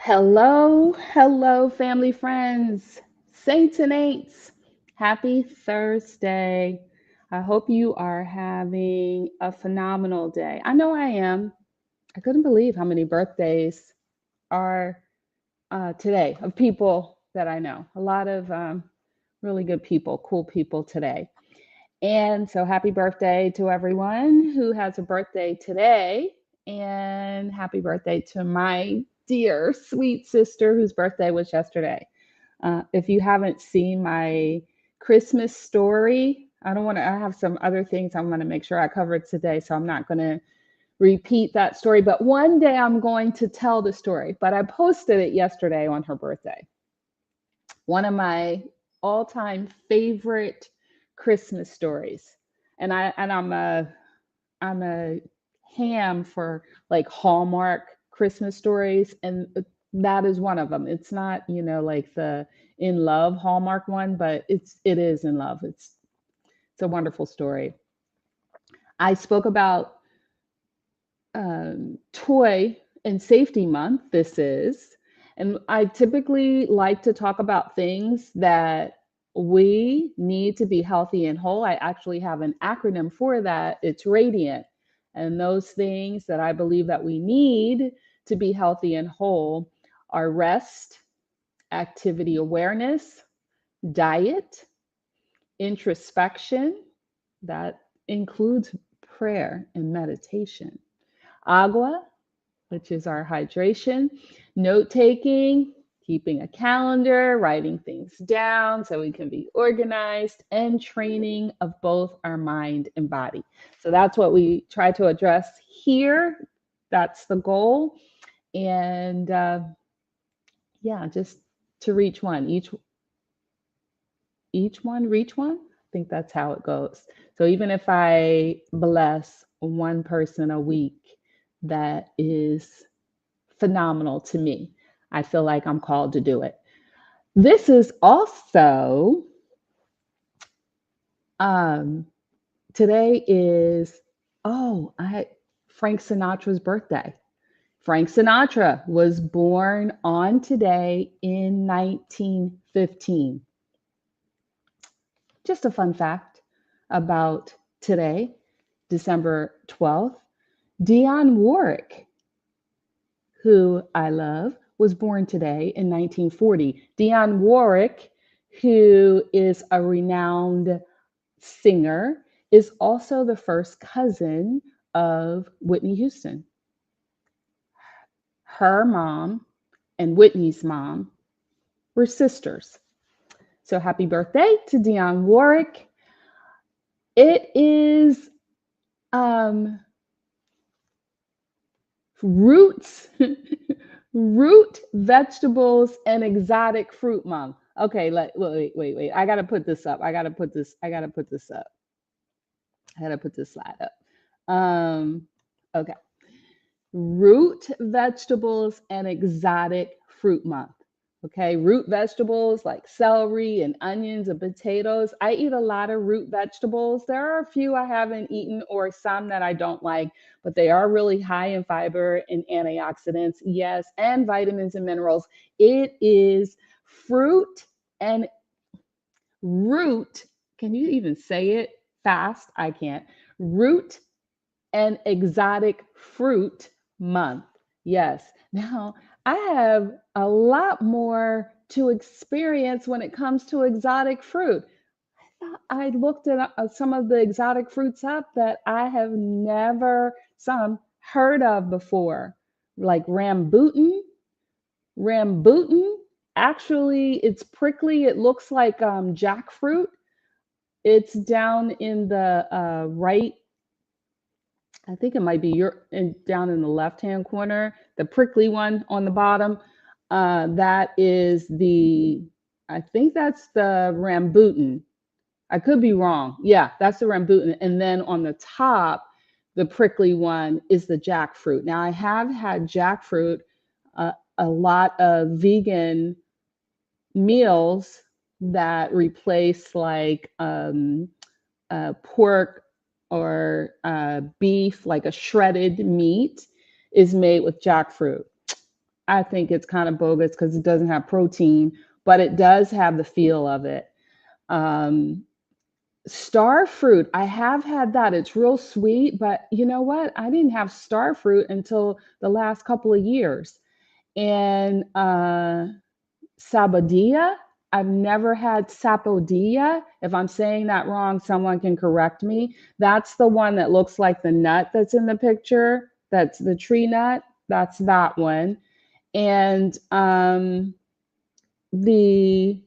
Hello, hello, family, friends, saints and ain'ts. Happy Thursday. I hope you are having a phenomenal day. I know I am. I couldn't believe how many birthdays are today of people that I know. A lot of really good people, cool people today. And so, happy birthday to everyone who has a birthday today. And happy birthday to my dear, sweet sister whose birthday was yesterday. If you haven't seen my Christmas story, I don't want to, I have some other things I want to make sure I cover today. So, I'm not going to repeat that story. But one day I'm going to tell the story. But I posted it yesterday on her birthday. One of my all-time favorite Christmas stories. And I'm a ham for like Hallmark Christmas stories, and that is one of them. It's not, like the In Love Hallmark one, but it is In Love. It's a wonderful story. I spoke about Toy and Safety Month. This is, and I typically like to talk about things that we need to be healthy and whole. I actually have an acronym for that. It's RADIANT. And those things that I believe that we need to be healthy and whole are rest, activity awareness, diet, introspection, that includes prayer and meditation, agua, which is our hydration, note taking, keeping a calendar, writing things down so we can be organized, and training of both our mind and body. So that's what we try to address here. That's the goal. And yeah, just to reach one, each one reach one. I think that's how it goes. So even if I bless one person a week, that is phenomenal to me. I feel like I'm called to do it. This is also um today is I Frank Sinatra's birthday. Frank Sinatra was born on today in 1915. Just a fun fact about today, December 12th. Dionne Warwick, who I love, was born today in 1940. Dionne Warwick, who is a renowned singer, is also the first cousin of Whitney Houston. Her mom and Whitney's mom were sisters. So happy birthday to Dionne Warwick. It is um, roots, root vegetables and exotic fruit month. Okay, wait. I gotta put this up. I gotta put this up. I gotta put this slide up. Okay. Root vegetables and exotic fruit month. Okay, root vegetables like celery and onions and potatoes. I eat a lot of root vegetables. There are a few I haven't eaten or some that I don't like, but they are really high in fiber and antioxidants, yes, and vitamins and minerals. It is fruit and root. Can you even say it fast? I can't. Root and exotic fruit month. Yes. Now, I have a lot more to experience when it comes to exotic fruit. I looked at some of the exotic fruits up that I have never some heard of before, like rambutan. Rambutan, actually, it's prickly. It looks like jackfruit. It's down in the right, I think it might be down in the left-hand corner, the prickly one on the bottom. That is I think that's the rambutan. I could be wrong. Yeah, that's the rambutan. And then on the top, the prickly one is the jackfruit. Now, I have had jackfruit, a lot of vegan meals that replace like pork or beef, like a shredded meat, is made with jackfruit. I think it's kind of bogus because it doesn't have protein, but it does have the feel of it. Um, Star fruit, I have had that. It's real sweet, but you know what? I didn't have star fruit until the last couple of years. And Sabadia, I've never had sapodilla. If I'm saying that wrong, someone can correct me. That's the one that looks like the nut that's in the picture. That's the tree nut. That's that one. And the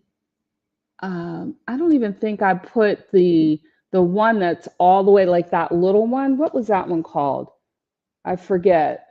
I don't even think I put the one that's all the way like that little one. What was that one called? I forget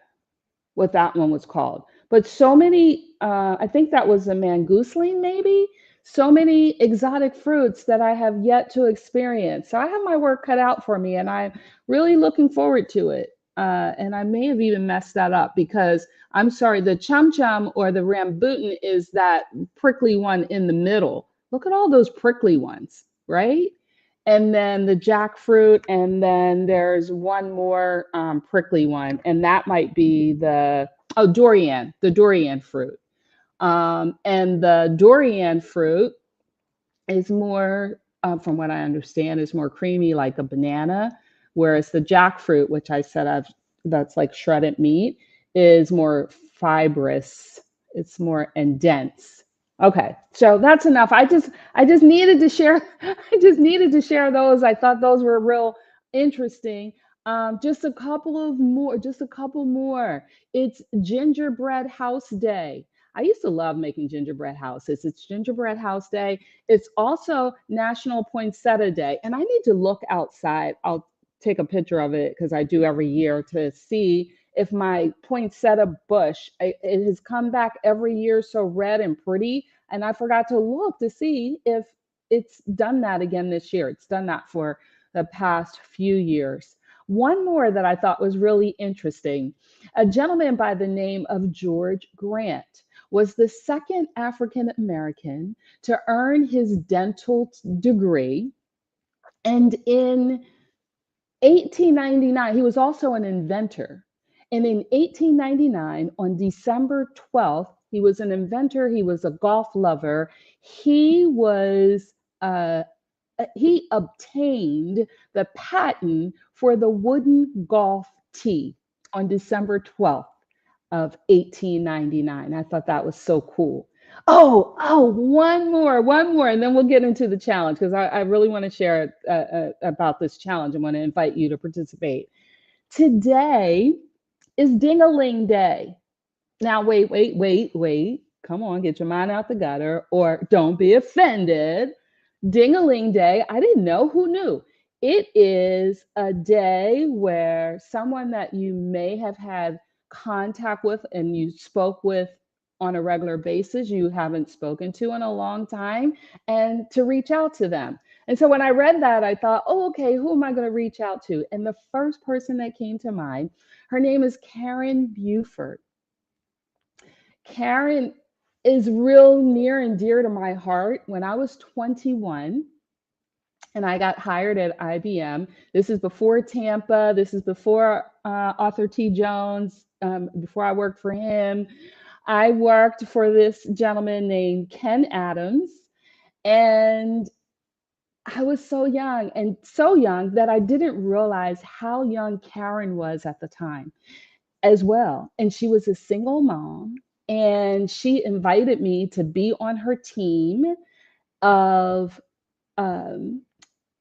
what that one was called. But so many, I think that was a mangosteen, maybe. So many exotic fruits that I have yet to experience. So I have my work cut out for me, and I'm really looking forward to it. And I may have even messed that up because I'm sorry, the chum chum or the rambutan is that prickly one in the middle. Look at all those prickly ones, right? And then the jackfruit, and then there's one more prickly one, and that might be durian, the durian fruit. And the durian fruit is more, from what I understand, is more creamy like a banana, whereas the jackfruit, which I said that's like shredded meat, is more fibrous. It's more and dense. Okay, so that's enough. I just needed to share. I just needed to share those. I thought those were real interesting. Just a couple of more. Just a couple more. It's Gingerbread House Day. I used to love making gingerbread houses. It's Gingerbread House Day. It's also National Poinsettia Day. And I need to look outside. I'll take a picture of it because I do every year to see if my poinsettia bush, it has come back every year so red and pretty. And I forgot to look to see if it's done that again this year. It's done that for the past few years. One more that I thought was really interesting, a gentleman by the name of George Grant was the second African American to earn his dental degree. And in 1899, he was also an inventor. And in 1899, on December 12th, he was an inventor, he was a golf lover. He was he obtained the patent for the wooden golf tee on December 12th of 1899. I thought that was so cool. One more, and then we'll get into the challenge because I really want to share about this challenge. I want to invite you to participate. Today is Ding-a-Ling Day. Now, wait. Come on, get your mind out the gutter, or don't be offended. Ding-a-Ling Day, I didn't know. Who knew? It is a day where someone that you may have had contact with and you spoke with on a regular basis, you haven't spoken to in a long time, and to reach out to them. And so when I read that, I thought, oh, okay, who am I going to reach out to? And the first person that came to mind, her name is Karen Buford. Karen is real near and dear to my heart. When I was 21, and I got hired at IBM. This is before Tampa. This is before Arthur T. Jones, before I worked for him. I worked for this gentleman named Ken Adams. And I was so young that I didn't realize how young Karen was at the time as well. And she was a single mom. And she invited me to be on her team of um,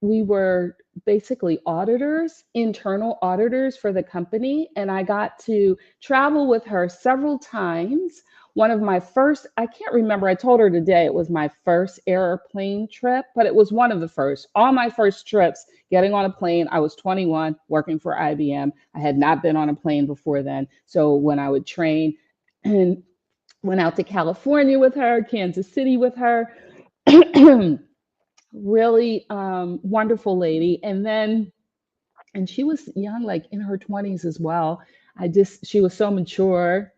we were basically auditors, internal auditors for the company. And I got to travel with her several times. One of my first, I can't remember, I told her today it was my first airplane trip, but it was one of the first. All my first trips, getting on a plane, I was 21, working for IBM. I had not been on a plane before then. So when I would train and went out to California with her, Kansas City with her, really wonderful lady. And she was young, like in her 20s as well. She was so mature,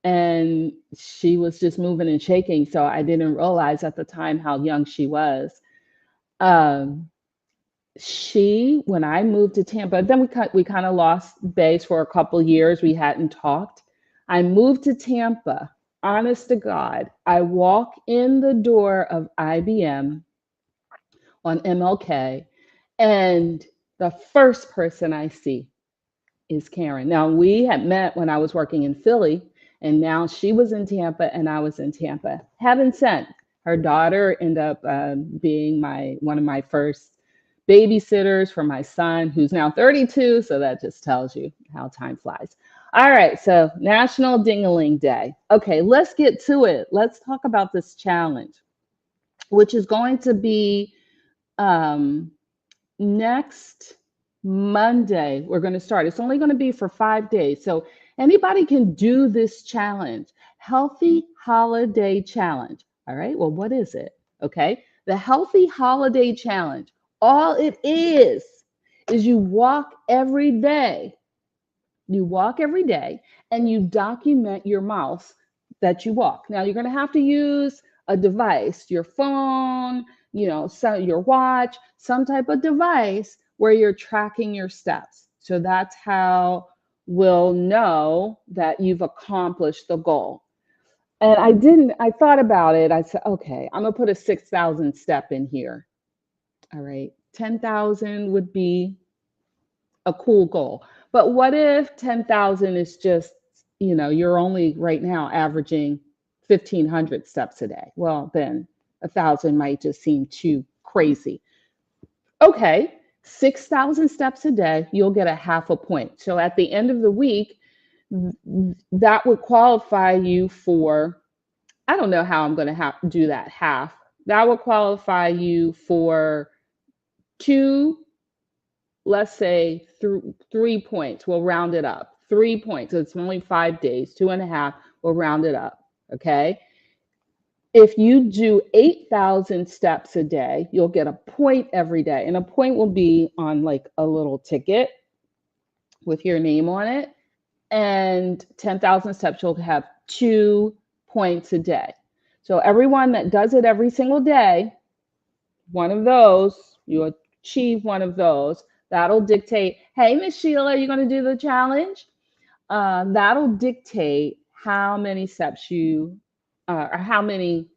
and she was just moving and shaking. So I didn't realize at the time how young she was. Um, when I moved to Tampa, then we kind of lost base for a couple years. We hadn't talked. I moved to Tampa. Honest to God, I walk in the door of IBM on MLK, and the first person I see is Karen. Now, we had met when I was working in Philly, and now she was in Tampa and I was in Tampa. Heaven sent. Her daughter ended up being one of my first babysitters for my son, who's now 32. So that just tells you how time flies. All right, so National Dingaling Day. Okay, let's get to it. Let's talk about this challenge, which is going to be um, next Monday. We're going to start. It's only going to be for 5 days. So anybody can do this challenge. Healthy Holiday Challenge. All right. Well, what is it? Okay. The Healthy Holiday Challenge. All it is you walk every day. You walk every day and you document your miles that you walk. Now you're going to have to use a device, your phone, so your watch, some type of device where you're tracking your steps. So that's how we'll know that you've accomplished the goal. And I thought about it. I said, okay, I'm going to put a 6,000 step in here. All right. 10,000 would be a cool goal. But what if 10,000 is just, you're only right now averaging 1,500 steps a day? Well, then 1,000 might just seem too crazy. Okay, 6,000 steps a day, you'll get a half a point. So at the end of the week, that would qualify you for, I don't know how I'm going to have to do that half. That would qualify you for two, let's say 3 points. We'll round it up. 3 points. So it's only 5 days, 2.5. We'll round it up. Okay. If you do 8,000 steps a day, you'll get a point every day. And a point will be on like a little ticket with your name on it. And 10,000 steps, you'll have 2 points a day. So everyone that does it every single day, one of those, you achieve one of those. That'll dictate, hey, Miss Sheila, are you going to do the challenge? That'll dictate how many steps or how many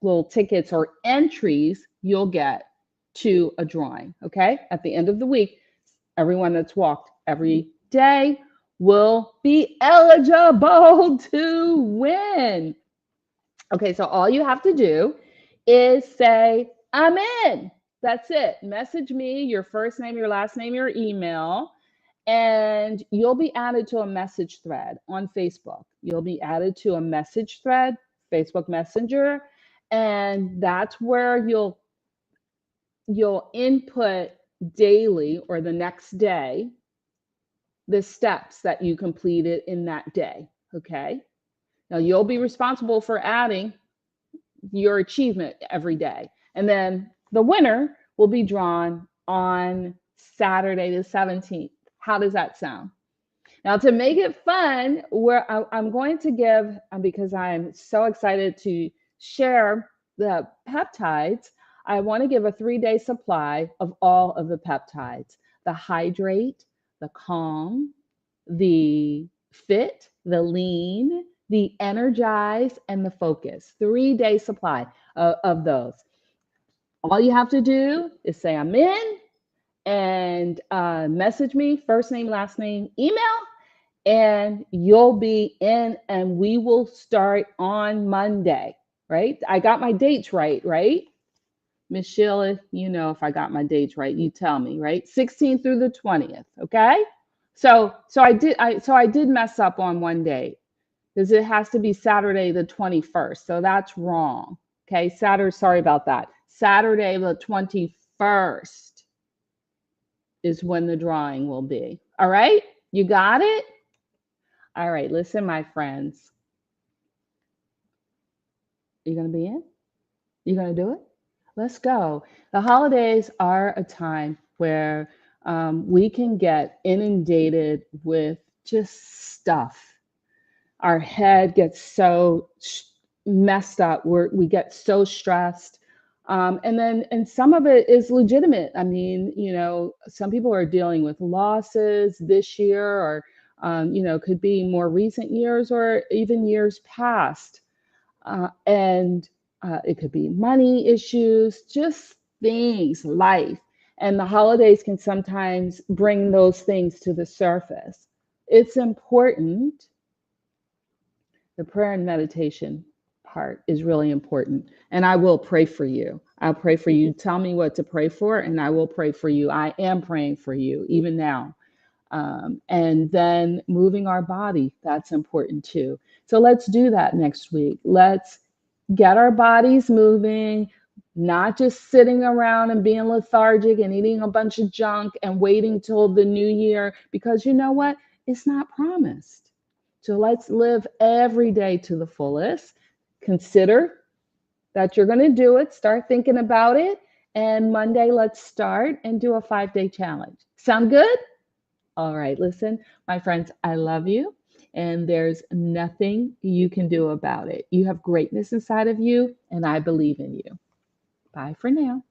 little tickets or entries you'll get to a drawing. Okay. At the end of the week, everyone that's walked every day will be eligible to win. Okay. So all you have to do is say, I'm in. That's it. Message me your first name, your last name, your email, and you'll be added to a message thread on Facebook. You'll be added to a message thread, Facebook Messenger, and that's where you'll input daily or the next day the steps that you completed in that day. Okay. Now you'll be responsible for adding your achievement every day. And then the winner will be drawn on Saturday the 17th. How does that sound? Now, to make it fun, I'm going to give, because I'm so excited to share the peptides, I want to give a 3-day supply of all of the peptides: the Hydrate, the Calm, the Fit, the Lean, the Energize, and the Focus. 3-day supply of those. All you have to do is say, I'm in, and message me, first name, last name, email, and you'll be in, and we will start on Monday, right? I got my dates right? Miss Sheila, if I got my dates right, you tell me, right? 16th through the 20th, okay? So I did mess up on one date, because it has to be Saturday the 21st. So that's wrong. Okay, sorry about that. Saturday the 21st is when the drawing will be. All right? You got it? All right, listen, my friends. You going to be in? You going to do it? Let's go. The holidays are a time where we can get inundated with just stuff. Our head gets so messed up. We get so stressed. And some of it is legitimate. I mean, some people are dealing with losses this year, or Could be more recent years or even years past. And It could be money issues, just things, life. And the holidays can sometimes bring those things to the surface. It's important. The prayer and meditation part is really important. And I will pray for you. I'll pray for you. Tell me what to pray for, and I will pray for you. I am praying for you even now. And then moving our body, that's important too. So let's do that next week. Let's get our bodies moving, not just sitting around and being lethargic and eating a bunch of junk and waiting till the new year, because you know what? It's not promised. So let's live every day to the fullest. Consider that you're going to do it. Start thinking about it. And Monday, let's start and do a 5-day challenge. Sound good? All right, listen, my friends, I love you, and there's nothing you can do about it. You have greatness inside of you, and I believe in you. Bye for now.